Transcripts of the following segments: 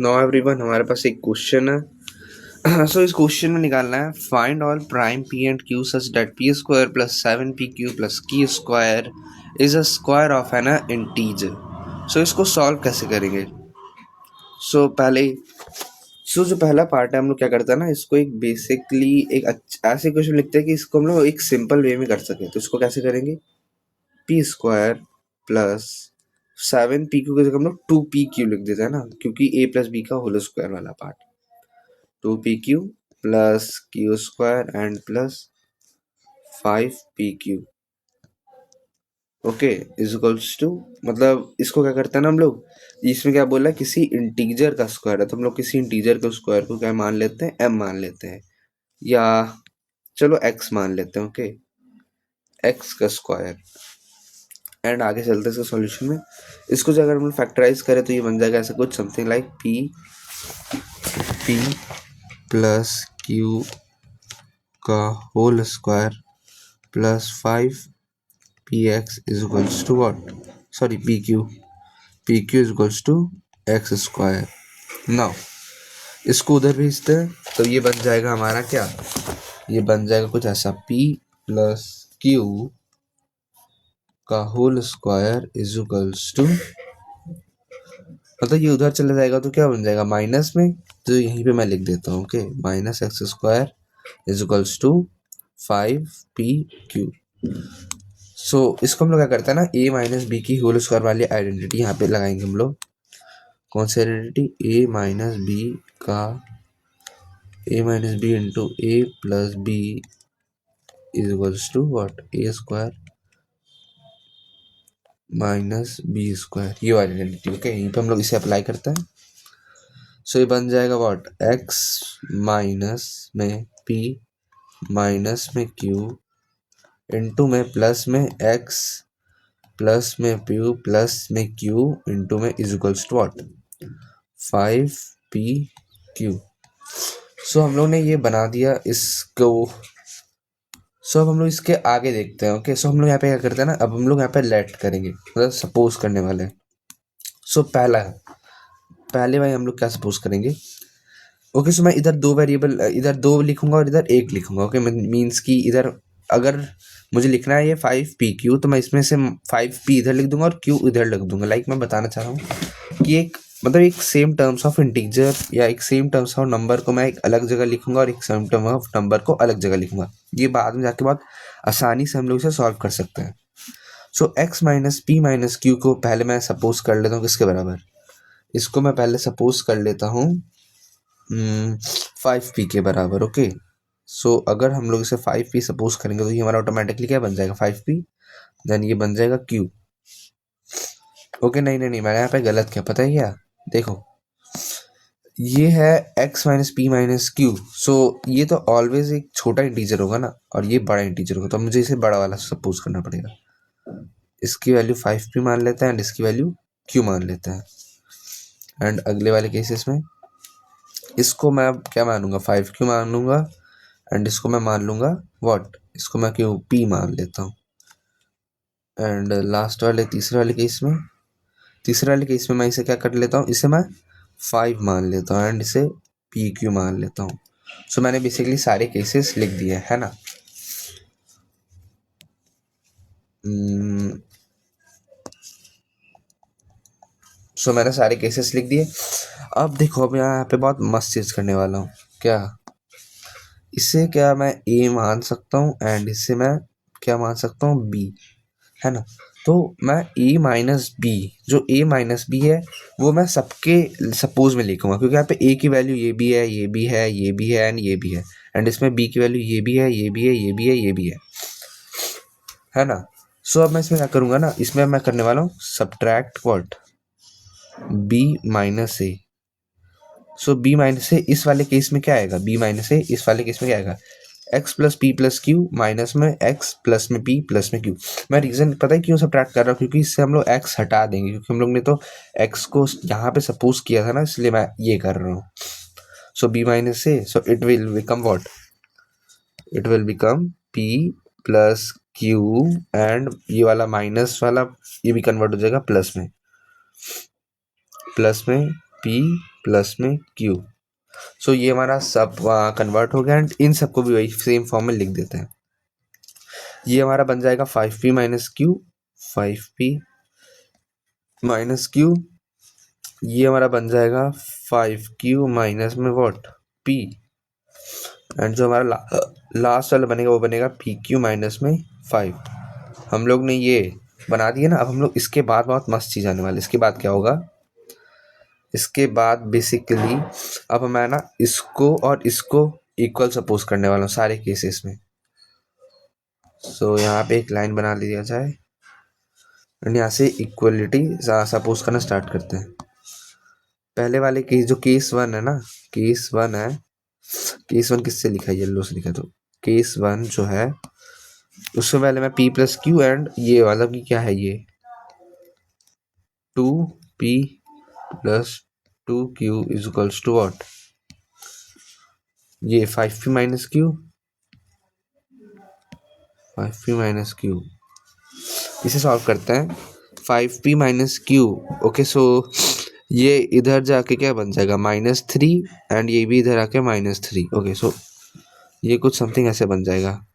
Now everyone, हमारे पास एक question है। सो इस क्वेश्चन में निकालना है find all prime P and Q such that P square plus 7pq plus Q square is a square of an integer. So इसको solve कैसे करेंगे? सो पहले जो पहला पार्ट है, हम लोग क्या करते हैं ना, इसको एक बेसिकली एक ऐसे क्वेश्चन लिखते हैं कि इसको हम लोग एक सिंपल वे में कर सके। तो इसको कैसे करेंगे? पी स्क्वायर प्लस 7pq की जगह हम लोग 2pq लिख देते हैं ना, क्योंकि a प्लस बी का होल स्क्वायर वाला part. 2pq plus Q square and plus 5pq okay is equals to, मतलब इसको क्या करते हैं ना हम लोग, इसमें क्या बोला है, किसी इंटीजर का स्क्वायर है तो हम लोग किसी इंटीजर के स्क्वायर को क्या मान लेते हैं, m मान लेते हैं, या चलो x मान लेते हैं। ओके, x का स्क्वायर। एंड आगे चलते हैं इसके सॉल्यूशन में। इसको जो अगर हम लोग फैक्टराइज करें तो ये बन जाएगा ऐसा कुछ, something like p plus q का whole square plus 5px is equals to what, sorry pq is equals to x square. Now इसको उधर भेजते हैं तो ये बन जाएगा हमारा क्या, ये बन जाएगा कुछ ऐसा, p प्लस q का whole square is equals to, मतलब ये उधर चला जाएगा तो क्या बन जाएगा माइनस में, तो यहीं पे मैं लिख देता हूँ। Okay, minus X square is equals to 5pq। So इसको हम लोग क्या करते हैं ना, a माइनस बी की होल स्क्वायर वाली आइडेंटिटी यहाँ पे लगाएंगे हम लोग। कौन सी आइडेंटिटी? a माइनस बी का a minus B into A plus B is equals to what, a square minus B square, ये वाली आइडेंटिटी। ओके, यहीं पे हम लोग इसे अप्लाई करते हैं। सो ये बन जाएगा व्हाट, x माइनस में p माइनस में q इंटू में प्लस में x प्लस में p प्लस में q इंटू में is equals to what, 5pq। So हम लोग ने ये बना दिया इसको। सो अब हम लोग इसके आगे देखते हैं। ओके, सो हम लोग यहाँ पे क्या करते हैं ना, अब हम लोग यहाँ पे लेट करेंगे, मतलब सपोज करने वाले हैं। सो पहले भाई हम लोग क्या सपोज करेंगे? ओके, सो मैं इधर दो वेरिएबल, इधर दो लिखूंगा और इधर एक लिखूंगा। ओके, मीन्स कि इधर अगर मुझे लिखना है ये 5pq तो मैं इसमें से 5p इधर लिख दूंगा और q इधर लिख दूंगा। लाइक मैं बताना चाह रहा हूँ कि एक मतलब एक सेम टर्म्स ऑफ इंटीजर या एक सेम टर्म्स ऑफ नंबर को मैं एक अलग जगह लिखूंगा और एक सेम टर्म ऑफ नंबर को अलग जगह लिखूंगा। ये बाद में जाके बहुत आसानी से हम लोग इसे सॉल्व कर सकते हैं। सो x minus P minus Q को पहले मैं सपोज कर लेता हूँ किसके बराबर, इसको मैं पहले सपोज कर लेता हूँ 5p के बराबर। ओके, सो अगर हम लोग इसे 5p सपोज करेंगे तो ये हमारा ऑटोमेटिकली क्या बन जाएगा, 5p, देन ये बन जाएगा q। ओके, नहीं मैंने यहाँ पे गलत किया, पता है क्या, देखो ये है x minus P minus Q. So ये तो ऑलवेज एक छोटा इंटीजर होगा ना, और ये बड़ा इंटीजर होगा, तो मुझे इसे बड़ा वाला सपोज करना पड़ेगा। इसकी वैल्यू 5p मान लेते हैं एंड इसकी वैल्यू q मान लेते हैं। एंड अगले वाले केसेस में इसको मैं क्या मानूंगा, 5q मान लूंगा एंड इसको मैं मान लूंगा व्हाट, इसको मैं क्यों p मान लेता हूँ। एंड लास्ट वाले तीसरे वाले केस में मैं इसे क्या कर लेता हूँ, इसे मैं 5 मान लेता हूँ एंड इसे pq मान लेता हूँ। सो मैंने बेसिकली सारे केसेस लिख दिए है ना। सो मैंने सारे केसेस लिख दिए। अब देखो, अब यहाँ पे बहुत मस्त चीज करने वाला हूँ। क्या इसे क्या मैं a मान सकता हूँ एंड इसे मैं क्या मान सकता हूँ, b, है ना। तो मैं a माइनस बी, जो a माइनस बी है वो मैं सबके सपोज में लिखूंगा, क्योंकि यहाँ पे a की वैल्यू ये भी है, ये भी है, ये भी है एंड ये भी है, एंड इसमें b की वैल्यू ये भी है, ये भी है, ये भी है, ये भी है ना। सो अब मैं इसमें क्या करूँगा ना, इसमें मैं करने वाला हूँ subtract what, b minus A. So b minus A इस वाले केस में क्या आएगा, b माइनस ए इस वाले केस में क्या आएगा, x plus P plus Q minus में x प्लस में p प्लस में q। मैं रीजन पता है क्यों सब्ट्रैक्ट कर रहा हूँ, क्योंकि इससे हम लोग x हटा देंगे, क्योंकि हम लोग ने तो x को यहाँ पे सपोज किया था ना, इसलिए मैं ये कर रहा हूँ। सो b minus A, so it will become what, it will become p plus q and ये वाला माइनस वाला ये भी कन्वर्ट हो जाएगा प्लस में p प्लस में क्यू। सो ये हमारा सब कन्वर्ट हो गया एंड इन सबको भी वही सेम फॉर्म में लिख देते हैं। ये हमारा बन जाएगा 5p minus Q, 5p minus Q. ये हमारा बन जाएगा 5q माइनस में व्हाट, p। एंड जो हमारा लास्ट वाला बनेगा वो बनेगा pq माइनस में 5। हम लोग ने ये बना दिया ना। अब हम लोग इसके बाद बहुत मस्त चीज़ आने वाली। इसके बाद क्या होगा, इसके बाद बेसिकली अब मैं ना इसको और इसको इक्वल सपोज करने वाला हूँ सारे केसेस में। सो यहाँ पे एक लाइन बना लिया जाए एंड यहाँ से इक्वलिटी सपोज करना स्टार्ट करते हैं। पहले वाले केस जो केस 1 है ना, केस 1 है, केस 1 किससे लिखा है, येलो से लिखा। तो केस 1 जो है उसमें पहले मैं p प्लस क्यू एंड ये वाला की क्या है, ये 2p plus 2q is equals to what, ये 5p minus Q, 5p minus Q. इसे सॉल्व करते हैं। 5p minus Q, okay. सो ये इधर जाके क्या बन जाएगा -3 एंड ये भी इधर आके -3। ओके, सो ये कुछ समथिंग ऐसे बन जाएगा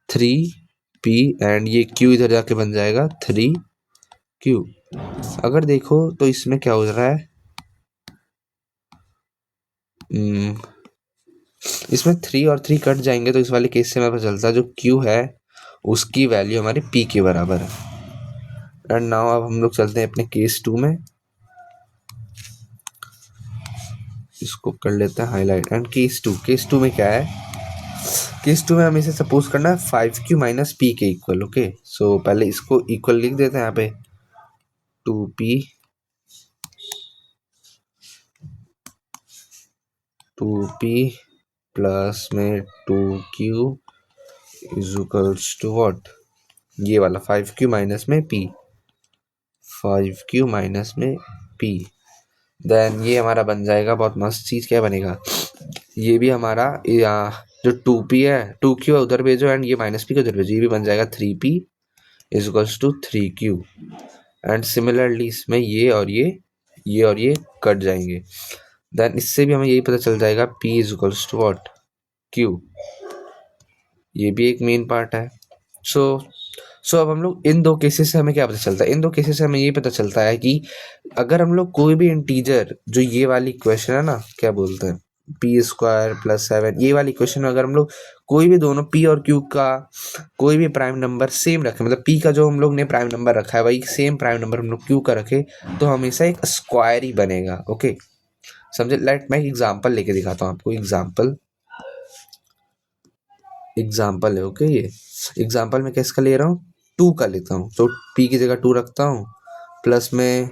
3p एंड ये q इधर जाके बन जाएगा 3q। अगर देखो तो इसमें क्या हो रहा है, इसमें 3 और 3 कट जाएंगे तो इस वाले केस से हमें पता चलता है जो q है उसकी वैल्यू हमारी p के बराबर है। एंड नाउ अब हम लोग चलते हैं अपने केस 2 में। इसको कर लेते हैं हाईलाइट। एंड केस 2 में क्या है, केस 2 में हमें इसे सपोज करना है 5q माइनस p के इक्वल। ओके, सो पहले इसको इक्वल लिख देते हैं यहाँ पे 2p 2p प्लस में 2q is equals to what, ये वाला 5q माइनस में p, 5q माइनस में p। देन ये हमारा बन जाएगा बहुत मस्त चीज़। क्या बनेगा, ये भी हमारा जो 2p है 2q है उधर भेजो एंड ये माइनस p को उधर भेजो, ये भी बन जाएगा 3p is equals to 3q। And similarly इसमें ये और ये कट जाएंगे। देन इससे भी हमें यही पता चल जाएगा p is equals to what, q। ये भी एक मेन पार्ट है। सो अब हम लोग इन दो केसेस से हमें क्या पता चलता है, इन दो केसेस से हमें ये पता चलता है कि अगर हम लोग कोई भी इंटीजर, जो ये वाली इक्वेशन है ना, क्या बोलते हैं p² प्लस 7, ये वाली इक्वेशन में अगर हम लोग कोई भी दोनों p और q का कोई भी प्राइम नंबर सेम रखें, मतलब p का जो हम लोग ने प्राइम नंबर रखा है वही सेम प्राइम नंबर हम लोग q का रखे, तो हमेशा एक स्क्वायर ही बनेगा। ओके, समझे। लेट मैं एग्जाम्पल लेके दिखाता हूँ आपको। एग्जाम्पल है, ओके। ये एग्जाम्पल में किसका ले रहा हूँ, 2 का लेता हूँ। तो p की जगह 2 रखता हूँ प्लस में,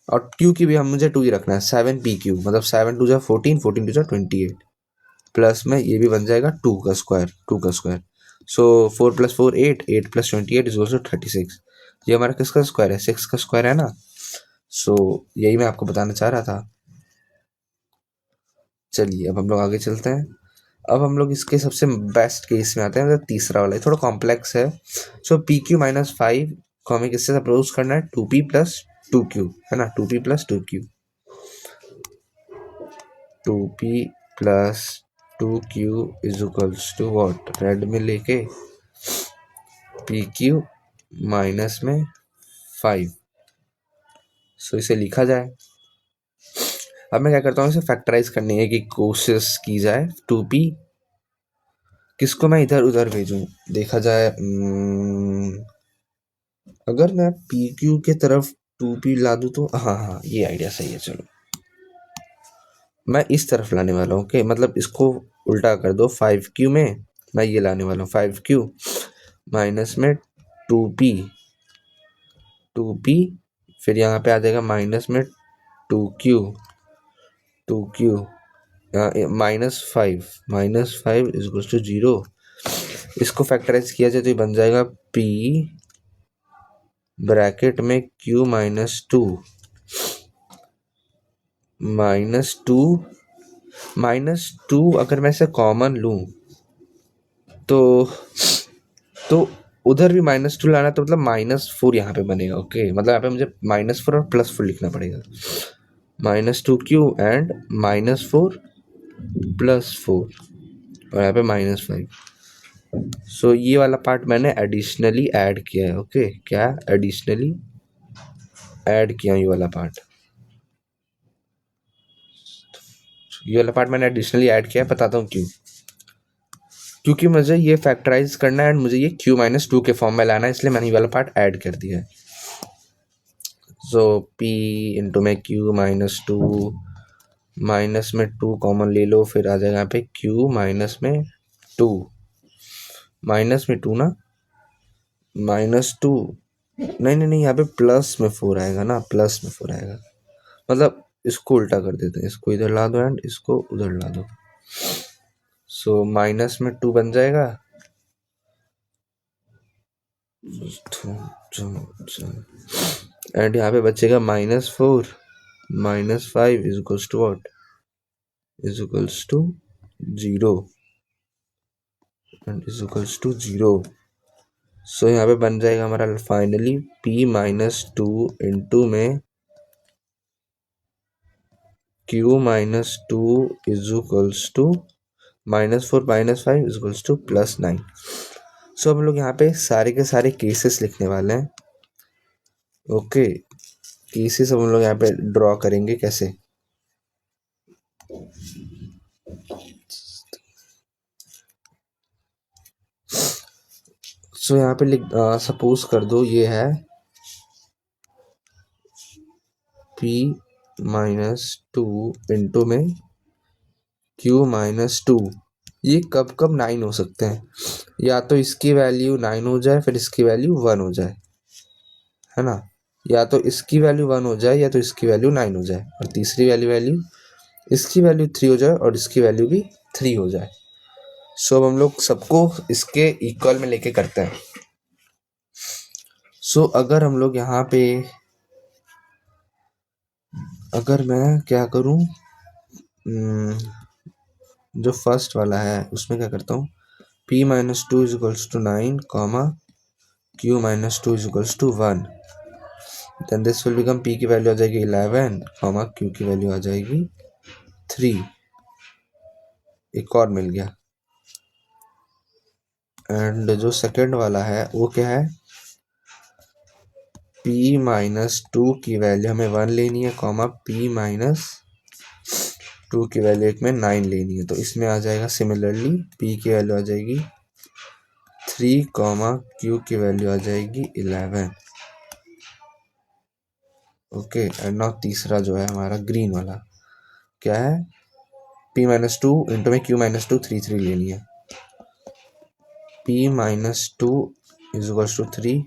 और q की भी हम मुझे 2 ही रखना है, 7pq, मतलब 7 2 जा 14, 14 2 जा 28 प्लस में ये भी बन जाएगा 2 का square. So 4 plus 4 8, 8 plus 28 is also 36। ये हमारा किसका स्क्वायर है, 6 का स्क्वायर है ना। सो यही मैं आपको बताना चाह रहा था। चलिए अब हम लोग आगे चलते हैं। अब हम लोग इसके सबसे बेस्ट केस में आते हैं, मतलब तीसरा वाला, थोड़ा कॉम्प्लेक्स है। सो pq माइनस 5 को हमें किससे सपोज करना है, 2p प्लस 2q, है ना, 2p plus 2q, 2p plus 2q is equals to what, red में लेके pq माइनस में 5। सो इसे लिखा जाए। अब मैं क्या करता हूँ, इसे फैक्टराइज करने की कोशिश की जाए। 2p किसको मैं इधर उधर भेजूं, देखा जाए अगर मैं pq के तरफ 2p ला दूं तो हाँ ये आइडिया सही है। चलो मैं इस तरफ लाने वाला हूँ। ओके, मतलब इसको उल्टा कर दो, 5q में मैं ये लाने वाला हूँ 5q माइनस में 2p, फिर यहाँ पे आ जाएगा माइनस में 2q -5 इज इक्वल टू 0। इसको फैक्टराइज किया जाए तो ये बन जाएगा p ब्रैकेट में q -2 -2 अगर मैं इसे कॉमन लूँ तो उधर भी -2 लाना, तो मतलब -4 यहाँ पे बनेगा। ओके, मतलब यहाँ पे मुझे -4 और +4 लिखना पड़ेगा। -2q एंड -4 + 4 और यहाँ पे -5। सो ये वाला पार्ट मैंने एडिशनली ऐड किया है। ओके, क्या एडिशनली ऐड किया ये वाला पार्ट, ये वाला पार्ट मैंने एडिशनली ऐड किया है। बताता हूँ क्यों। क्योंकि मुझे ये फैक्टराइज करना है एंड मुझे ये q-2 के फॉर्म में लाना है, इसलिए मैंने ये वाला पार्ट ऐड कर दिया है। सो p इंटू में q-2 माइनस में 2 कॉमन ले लो, फिर आ जाएगा यहाँ पे q -2 माइनस में 2 ना, -2 नहीं नहीं नहीं, यहाँ पे प्लस में 4 आएगा ना, प्लस में 4 आएगा। मतलब इसको उल्टा कर देते हैं, इसको इधर ला दो एंड इसको उधर ला दो। सो माइनस में 2 बन जाएगा एंड यहाँ पे बचेगा -4 -5 is equals to what, is equals to 0 and is equals to 0। So यहाँ पे बन जाएगा हमारा फाइनली p -2 इंटू में q-2 is equals to -4 -5 is equals to +9। So हम लोग यहाँ पे सारे के सारे केसेस लिखने वाले हैं। ओके, केसेस हम लोग यहाँ पे ड्रॉ करेंगे कैसे। सो यहाँ पे लिख सपोज कर दो ये है p -2 इंटू में q-2। ये कब कब 9 हो सकते हैं, या तो इसकी वैल्यू 9 हो जाए फिर इसकी वैल्यू 1 हो जाए, है ना, या तो इसकी वैल्यू 1 हो जाए या तो इसकी वैल्यू 9 हो जाए, और तीसरी वैल्यू इसकी वैल्यू 3 हो जाए और इसकी वैल्यू भी 3 हो जाए। सो अब हम लोग सबको इसके इक्वल में लेके करते हैं। सो अगर हम लोग यहाँ पे, अगर मैं क्या करूँ, जो फर्स्ट वाला है उसमें क्या करता हूँ, p -2 is equals to 9 comma q -2 is equals to 1, then this will become p की वैल्यू आ जाएगी 11 कॉमा q की वैल्यू आ जाएगी 3। एक और मिल गया। एंड जो सेकंड वाला है वो क्या है, p -2 की वैल्यू हमें 1 लेनी है कॉमा p -2 की वैल्यू एक में 9 लेनी है। तो इसमें आ जाएगा सिमिलरली p की वैल्यू आ जाएगी 3 कॉमा q की वैल्यू आ जाएगी 11। ओके, एंड नाउ तीसरा जो है हमारा ग्रीन वाला क्या है, p -2 इंटू में q -2 3 लेनी है, p -2 is equal to 3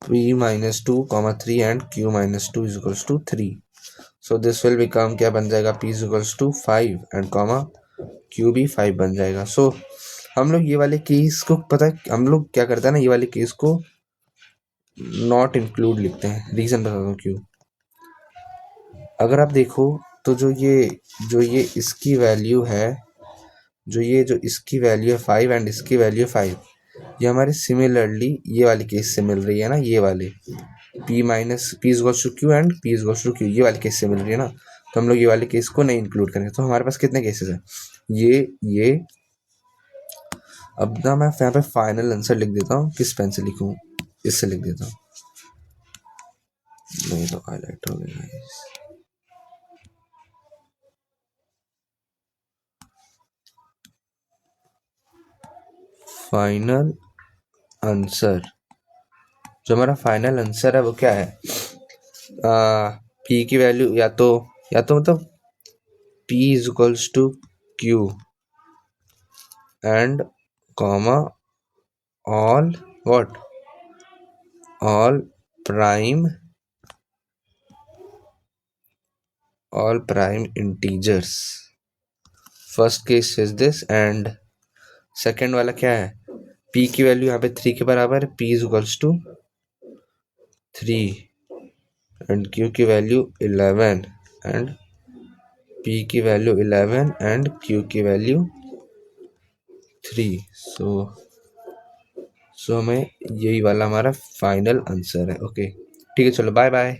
p -2 3 and q -2 is equal to 3। So this will become क्या बन जाएगा, p is equal to 5 and comma q भी 5 बन जाएगा। सो हम लोग ये वाले केस को, पता है हम लोग क्या करते हैं ना, ये वाले केस को नॉट इंक्लूड लिखते हैं। रीजन बताता हूँ क्यों। अगर आप देखो तो जो ये इसकी वैल्यू है, जो इसकी वैल्यू है 5 एंड इसकी वैल्यू 5, ये हमारे सिमिलरली ये वाले केस से मिल रही है ना, ये वाले p is equal to q and p is equal to q, ये वाले केस से मिल रही है ना। तो हम लोग ये वाले केस को नहीं इंक्लूड करेंगे। तो हमारे पास कितने केसेस हैं, ये। अब ना मैं यहाँ पे फाइनल आंसर लिख देता हूँ, किस पेन से लिखूँ, इससे लिख देता हूँ, नहीं तो हाईलाइट हो गया। फाइनल आंसर, जो हमारा फाइनल आंसर है वो क्या है, p की वैल्यू या तो मतलब p is equals to q and comma all what, all prime integers. First case is this and second वाला क्या है, p की वैल्यू यहाँ पे 3 के बराबर है, p is equals to 3 and q की वैल्यू 11 एंड p की वैल्यू 11 एंड q की वैल्यू 3। सो हमें यही वाला हमारा फाइनल आंसर है। ओके ठीक है, चलो बाय बाय।